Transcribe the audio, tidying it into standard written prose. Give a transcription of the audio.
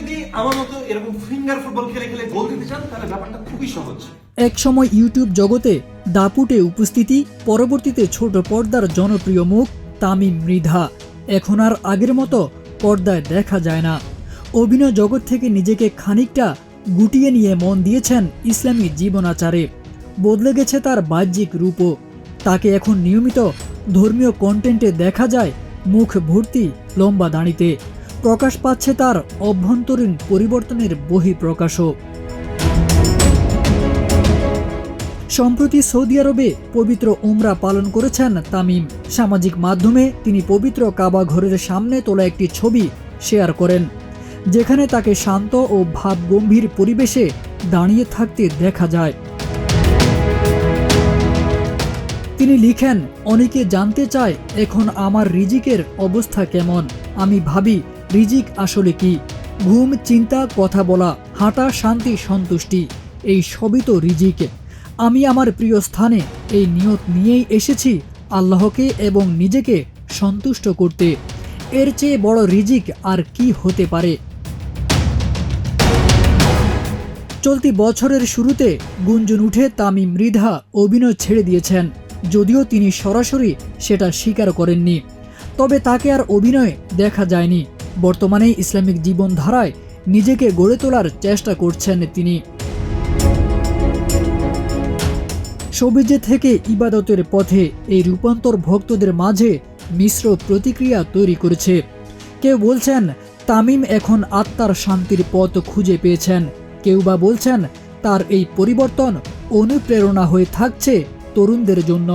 যদি আমার মতো এরকম ফিঙ্গার ফুটবল খেলে খেলে গোল দিতে চান তাহলে ব্যাপারটা খুবই সহজ। একসময় ইউটিউব জগতে দাপুটে উপস্থিতি, পরবর্তীতে ছোট পর্দার জনপ্রিয় মুখ তামিম মৃধা এখন আর আগের মতো পর্দায় দেখা যায় না। অভিনয় জগৎ থেকে নিজেকে খানিকটা গুটিয়ে নিয়ে মন দিয়েছেন ইসলামী জীবনাচারে। বদলে গেছে তার বাহ্যিক রূপও। তাকে এখন নিয়মিত ধর্মীয় কন্টেন্টে দেখা যায় মুখ ভর্তি লম্বা দাড়িতে। প্রকাশ পাচ্ছে তার অভ্যন্তরীণ পরিবর্তনের বহিঃপ্রকাশও। সম্প্রতি সৌদি আরবে পবিত্র উমরা পালন করেছেন তামিম। সামাজিক মাধ্যমে তিনি পবিত্র কাবা ঘরের সামনে তোলা একটি ছবি শেয়ার করেন, যেখানে তাকে শান্ত ও ভাবগম্ভীর পরিবেশে দাঁড়িয়ে থাকতে দেখা যায়। তিনি লিখেন, অনেকে জানতে চায় এখন আমার রিজিকের অবস্থা কেমন। আমি ভাবি রিজিক আসলে কি? ঘুম, চিন্তা, কথা বলা, হাঁটা, শান্তি, সন্তুষ্টি, এই সবই তো রিজিক। আমি আমার প্রিয় স্থানে এই নিয়ত নিয়েই এসেছি আল্লাহকে এবং নিজেকে সন্তুষ্ট করতে। এর চেয়ে বড় রিজিক আর কি হতে পারে? চলতি বছরের শুরুতে গুঞ্জন উঠে তামিম মৃধা অভিনয় ছেড়ে দিয়েছেন, যদিও তিনি সরাসরি সেটা স্বীকার করেননি। তবে তাকে আর অভিনয়ে দেখা যায়নি। বর্তমানে ইসলামিক জীবনধারায় নিজেকে গড়ে তোলার চেষ্টা করছেন তিনি। শোবিজে থেকে ইবাদতের পথে এই রূপান্তর ভক্তদের মাঝে মিশ্র প্রতিক্রিয়া তৈরি করেছে। কেউ বলছেন তামিম এখন আত্মার শান্তির পথ খুঁজে পেয়েছেন, কেউ বা বলছেন তার এই পরিবর্তন অনুপ্রেরণা হয়ে থাকছে তরুণদের জন্য।